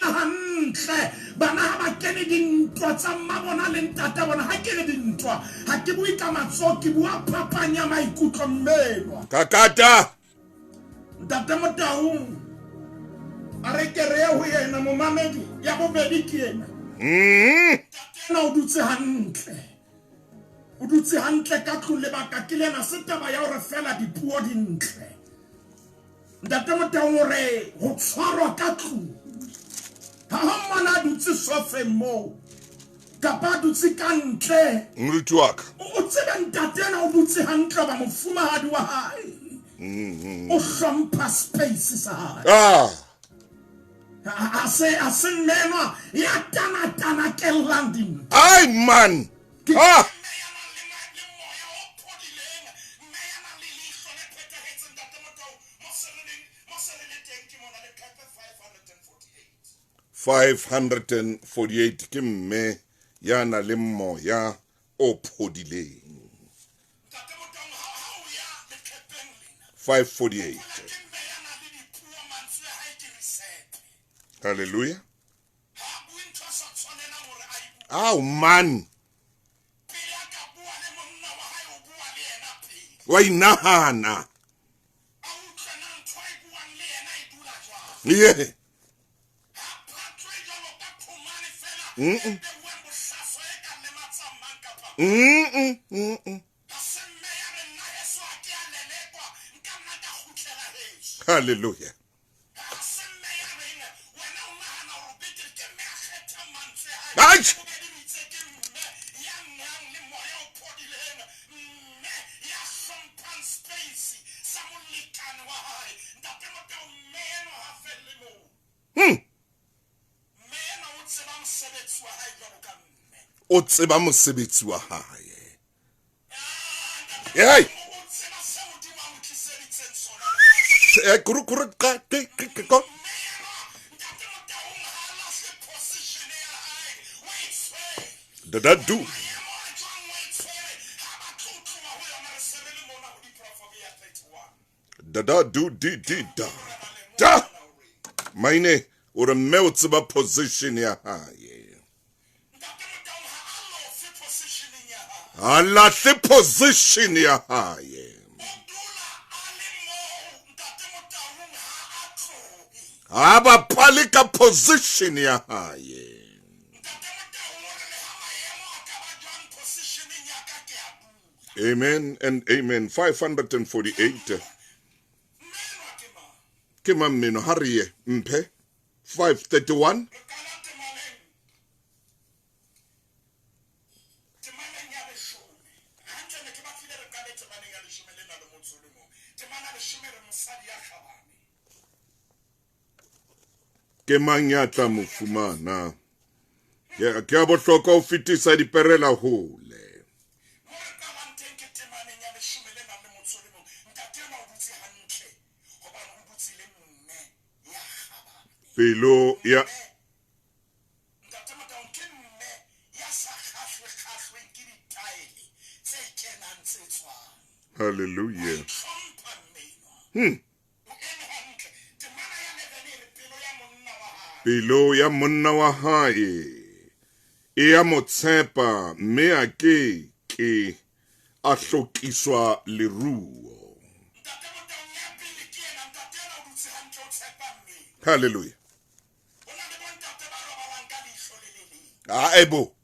hantle bana ha ba kene dintwa tsa mabona le ntata bona ha kene dintwa ha ke bui ka matsoki bua phapanya maikutlo mmenwa kakata ntate motau a re ke re ho yena mo mamedi ya bobedi ke yena na o dutse hantle ka tlole baka ke lena se taba ya hore fela dipuo dintle ntate motau hore ho tshwarwa ka tlung ha mona dutse sofe mo kapa dutse ka ntle moruti wa ka o tsebe ntate ena o dutse hantle ba mofumahadi wa hae o hlompha space sa hae a se meno ya tana ke landing ai man $548 ke mme ya na le moya o phodileng 548 hallelujah man wa inahana yeah hallelujah o tseba mosebetsi wa hae hey kuru ka ko da do da maine o re mme o tseba position ya hae Allah the position ya hae aba palika position ya hae amen and amen 548 ke mameno hariye mphe 531 ke manyatla mofumana ke a bohlokwa o fetisa diperela hole pelo ya hallelujah pelo ya monna wa hae e ya motshepa mme a ke a hlokiswa leruo hallelujah ebo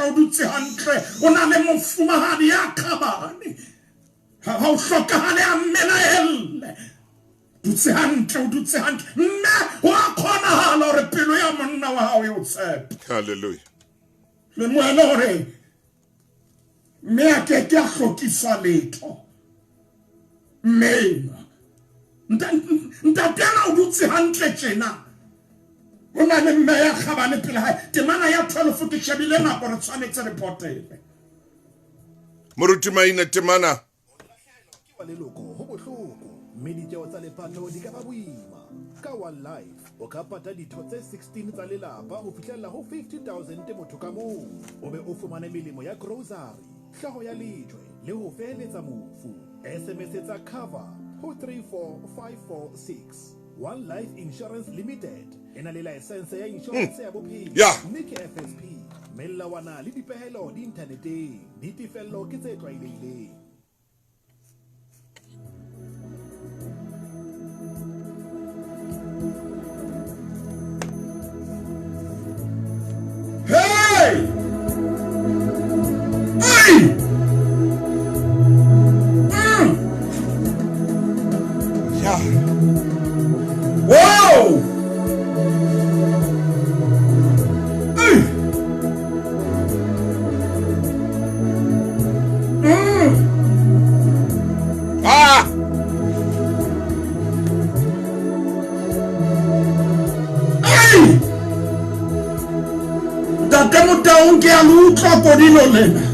o dutse hantle o na le mofumahadi ya khabane ha o hlokahale a melaele dutse hantle mme wa kgonahala hore pelo ya monna wa hao e o tshepe hallelujah le moela hore mme a ke a hlokisa letho mme ntatela o dutse hantle tjena o na le mme ya khabane pele hae temana ya 12 ke shebile nako re tshwanetse re potele moruti maina temana wa leloko ho bohloko mme ditjeo tsa lepato di ka ba boima ka One Life o ka pata ditho tse 16 tsa lelapa ho fihlella ho 50,000 motho ka mong o be o fumane melemo ya grocery hlaho ya lejwe le ho feheletsa mofu SMS tsa cover ho 34546 One Life Insurance Limited ena le license ya insurance ya bophelo mme ke FSP melawana le dipehelo di inthaneteng ditefello ke tse tlwaelehileng. Hey! Ya. Wow! Hey! Ah! Hey! Ntate Motaung ke a le utlwa kodilo lena.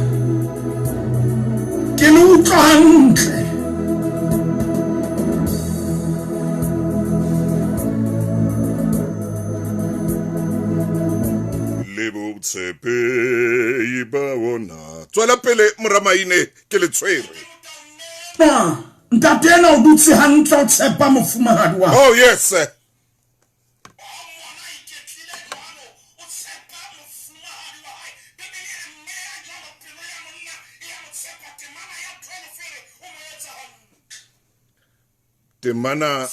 Ke le utlwa hantle. Tshepe ba wona. Tswela pele Moramaine ke le tshwere. Ntate ena o dutse hantle o tshepa mofumahadi wa. Oh yes sir. Temana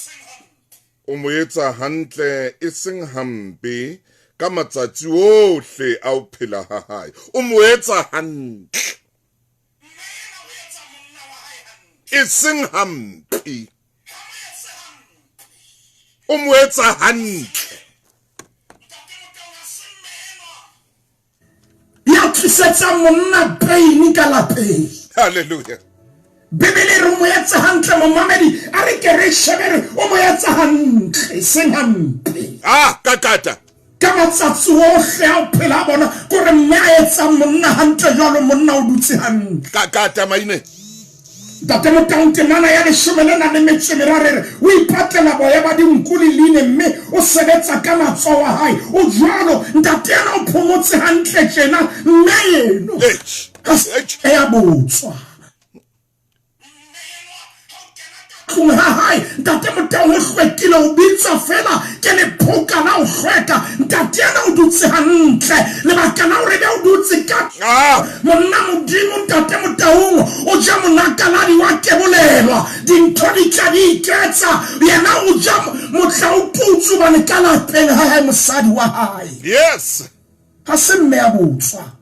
o mo etsa hantle e seng hampe ka matsatsi ohle a o phela ha hae. O mo etsa hantle e seng hampe. O mo etsa hantle. Ya tlisetsa monna pain ka lapeng. Hallelujah. Bibele re mo etsa hantle momamedi a re ke re shebere o mo etsa hantle seng hampe. Ah kakata. Ka matsatsi ohle a o phela bona gore mme a etsa monna hantle jalo monna o dutse hantle. Kakata Maine. Ntate Motaung temana ya 13 o ipatlela boya ba dinku le line mme o sebetsa ka matsoho a hae o jwalo ntate ena o phomotse hantle tjena mme eno e ya botswa hai ntate Motaung o hlwekile o bitsa fela ke le phoka la o hlweka ntate ena o dutse hantle le bakana o re o dutse ka monna modimo ntate Motaung o ja monakaladi wa kebolelwa dintho di tla di iketsa yena o ja motla o putsu bane ka lapeng ha hae mosadi wa hae. Yes. Ha se mme a botswa.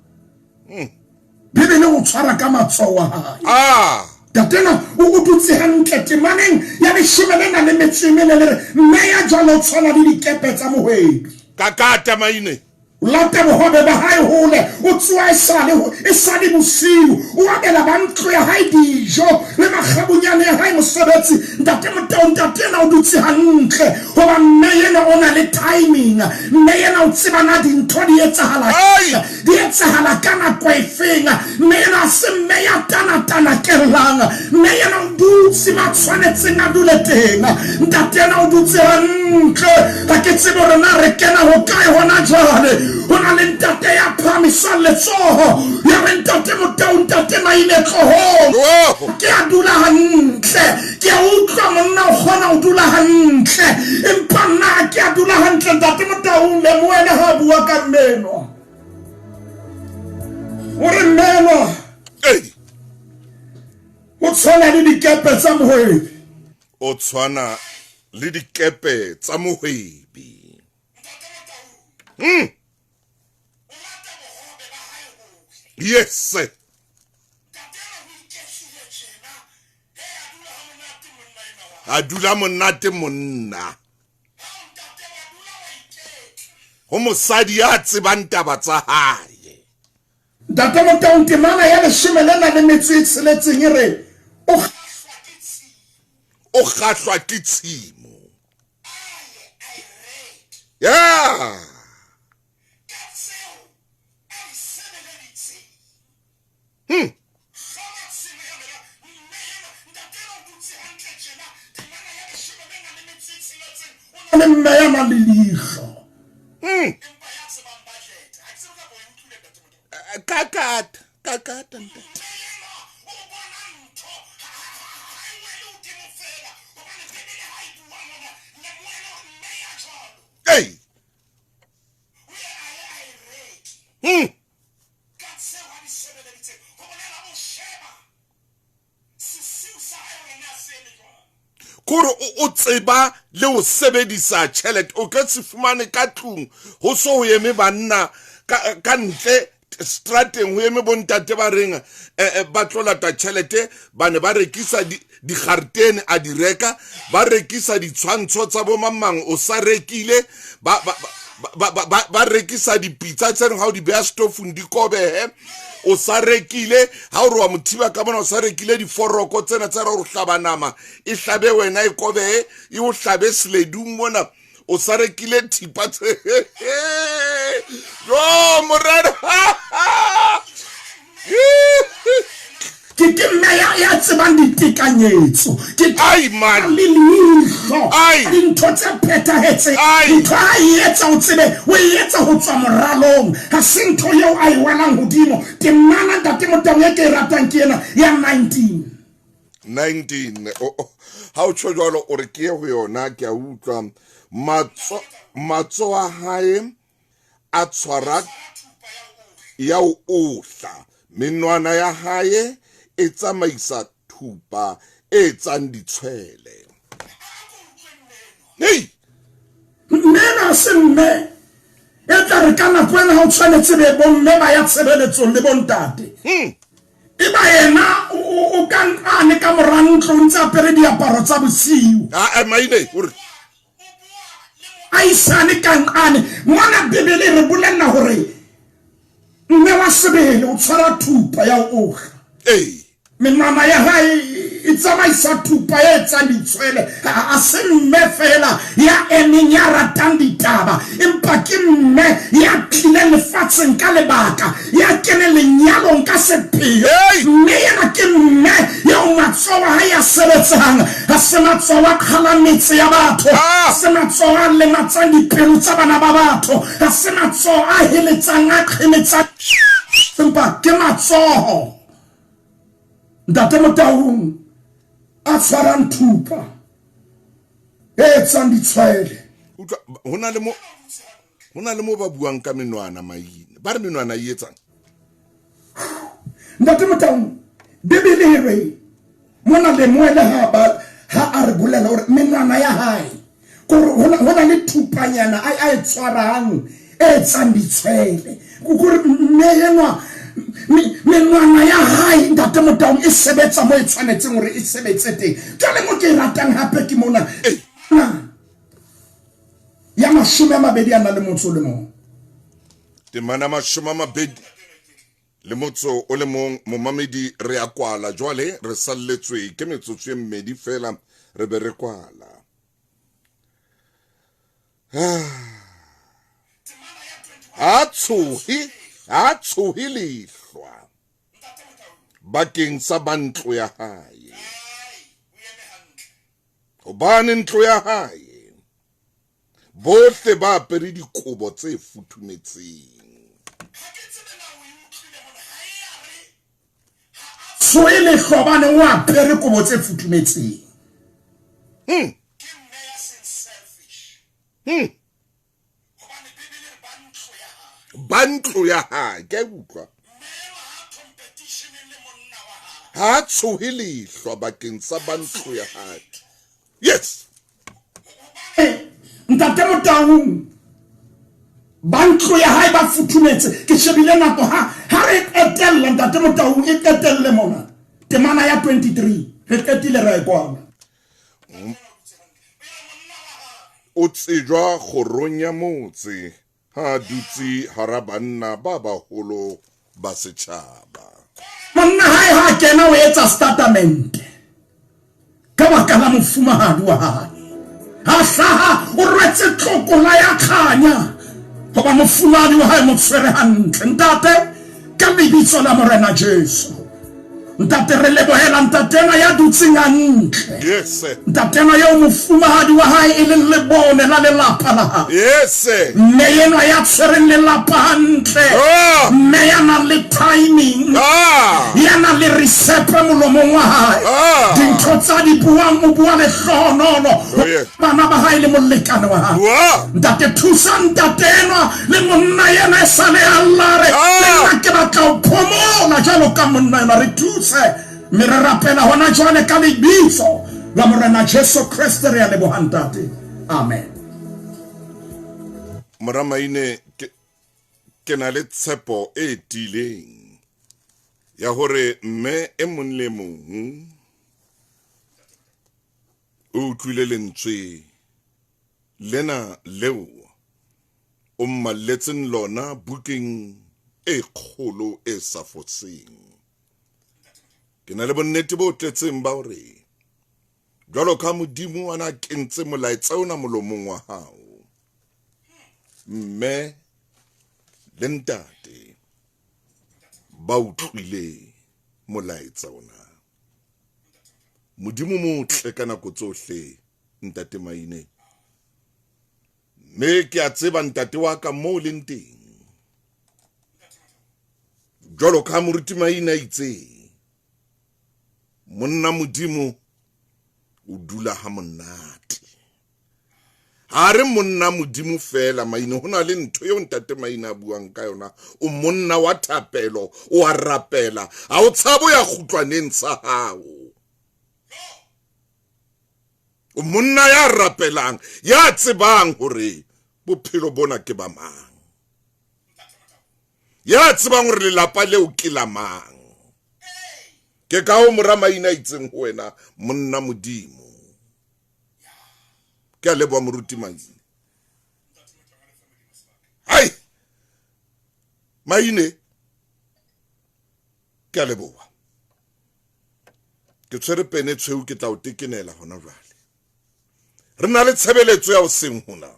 Bibele o tshwara ka matsoho a hae. Tatena o dutse hantle temaneng ya 13 mme ya jalo tshwana le dikepe tsa mohwebi. Kakata Maine. Lata bohobe ba hae hole o tswa e sale bosiu o abela ba ntlo ya hae dijo le makgabunyane ya hae mosebetsi ntate Motaung tatena o dutse hantle hoba mme yena o na le timing mme yena o tsebana dintho di etsahala ka nako e feng mme yena a se mme ya tana kellang mme yena o dutse ba tshwanetseng a dule teng ntate yena o dutse hantle ha ke tsebe hore na re kena ho kae hona jwale hona le ntate ya phamisang letsoho ya re ntate Motaung ntate Maine tlohong ke a dula hantle ke a utlwa monna o kgona ho dula hantle empa nna ke a dula hantle ntate Motaung le moena ha bua ka meno o re meno o tshwana le dikepe tsa mohwebi. O tshwana le dikepe tsa mohwebi. Yes sir. Adula monate monna. Ho mosadi ya tsebang taba tsa hae. Ntate Motaung temana ya 13 re o kgahlwa ke tshimo. Yeah. Kakata. Hey. Koro o tseba le o sebedisa tšhelete o ka se fumane ka tlung ho so o eme banna ka ntle strateng ho eme bontate ba reng ba tlolata tšhelete ba ne ba rekisa di gartene a di reka ba rekisa ditshwantsho tsa bo mamang o sa rekile ba rekisa dipitsa tse reng ha o di beha stofung di kobehe o sa rekile ha o re wa mothiba ka bona o sa rekile diforoko tsena tsa re o hlaba nama e hlabe wena e kobehe e o hlabe sledung mona o sa rekile thipa tse yo morena ke meya ya tsebang ditekanyetso ke ai man le leihlo Ai. dintho tse phethahetse Ai. ntho a e etsa o tsebe o e etsa ho tswa moralong ha se ntho eo a e welang hodimo temana ntate Motau e ke e ratang ke ena ya 19 ha o tsho jwalo o re ke ho yona ke a utlwa matso a hae a tshwara ya o ohla menwana ya hae e tsamaisa thupa e tsang ditshwele hey mmena se mme e tla re ka nako ena ha o tshwanetse be bomme ba ya tshebeletsong le bontate e ba yena o ka ane ka mora ntlo o ntse apere diaparo tsa bosiu maine o re a isane ka nqane mona bebele re bolella hore mme wa sebele o tshwara thupa ya o ohla menwana ya hae e tsamaisa thupa e etsang ditshwele a se mme fela ya emeng ya ratang ditaba empa ke mme ya tlile lefatsheng ka lebaka ya kene lenyalong ka sepheo mme yena ke mme ya matsoho a hae a sebetsang a se matsoho a kgalang metse ya batho a se matsoho a lematsang dipelo tsa bana ba batho a se matsoho a heletsang a kgemetsang empa ke matsoho ntate Motau a tshwarang thupa e etsang ditshwele hona le mo ba buang ka menwana maine ba re menwana e etsang ntate Motau bebele re mona le moele ha a re bolela hore menwana ya hae gore hona le thupanyana a e tshwarang e etsang ditshwele gore mme menwana ya hae ntate Motau e sebetsa mo e tshwanetseng hore e sebetse teng jwale mo ke ratang hape ke mona ya 20 a na le motso le mong temana 20 le motso o le mong momamedi re a kwala jwale re salletswe ke metsotso e mmedi fela re be re kwala a tshohi lehlwa bakeng sa bantlo ya hae hobane ntlo ya hae bohle ba apere dikobo tse futhumetseng so e lehlwa bane o apere kobo tse futhumetseng bantlo ya hae ke utlwa ha tshohi lehlwa bakeng sa bantlo ya hae yes ntate Motau bantlo ya hae ba futhumetse ke shebile nako ha re etella ntate Motau e etelle mona temana ya 23 re etile re kwala o tsejwa kgorong ya motse ha dutse hara banna ba baholo ba setjhaba monna hae ha kena o etsa statement ka baka la mofumahadi wa hae ha hlaha o rwetse tlokola ya khanya hoba mofumahadi wa hae mo tshwere hantle ntate ka lebitso la morena Jesu ntate re lebohela ntatena ya dutseng hantle yes ntatena ya mofumahadi wa hae e leng lebone la lelapa la hae yes mme yena ya tshwereng lelapa hantle mme yana le timing yana le risepe molomong wa hae dintho tsa di buang o bua le hlohonono bana ba hae le molekane wa hae ntate thusa ntatena le monna yena e sale allare le nna ke batla ho phomola jalo ka monna yena re thuse me re rapela hona jwale ka lebitso la morena Jesu Kriste re a leboha ntate amen Moramaine ke na le tshepo e tileng ya hore mme e mong le mong o utlwile lentswe lena leo o mmalletseng lona bukeng e kgolo e sa fotseng. Ke na le bonnete bo tletseng ba hore jwalo ka Modimo ana kentse molaetsa ona molomong wa hao, mme le ntate ba utlwile molaetsa ona. Modimo motle ka nako tsohle ntate Maine, mme ke a tseba ntate wa ka moo leng teng. Jwalo ka moruti Maine a itse monna Modimo o dula ha monate. Ha re monna Modimo fela Maine, hona le ntho eo ntate Maine a buang ka yona. O monna wa thapelo, o a rapela, ha o tshabo ya kgutlwaneng sa hao. O monna ya rapelang, ya tsebang hore bophelo bona ke ba mang, ya tsebang hore lelapa leo ke la mang. Ke ka o mora Maine a itseng ho wena monna Modimo. Ke a leboha moruti Maine. Hai Maine, ke a leboha. Ke tshwere pene tshweu ke tla o tekenela hona jwale. Re na le tshebeletso ya o seng hona.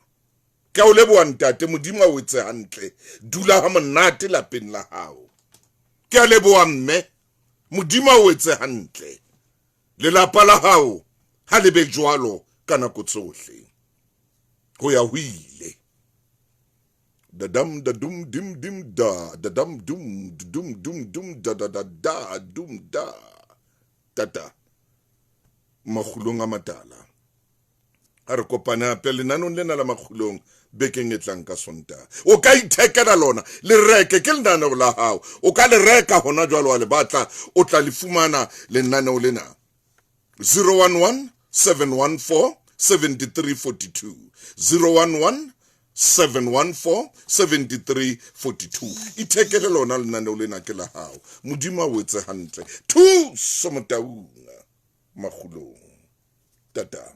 Ke a o leboha ntate, Modimo a o etse hantle. Dula ha monate lapeng la hao. Ke a leboha mme, Modimo a o etse hantle. Lelapa la hao ha le be jwalo ka nako tsohle. Ho ya ho ile. Dadam dadum dim dim da, dadam dum dum dum dum da da da da dum da. Tata makgulong a matala. A re kopana pele nanong lena la makgulong bekeng e tlang ka Sontaha. O ka ithekela lona le reke ke lenaneo la hao. O ka le reka hona jwalo wa le batla, o tla le fumana lenaneo lena. 011 714 7342 011 714 7342. Ithekele lona lenaneo lena ke la hao. Modimo a o etse hantle. Thuso Motaung makgulong. Tata.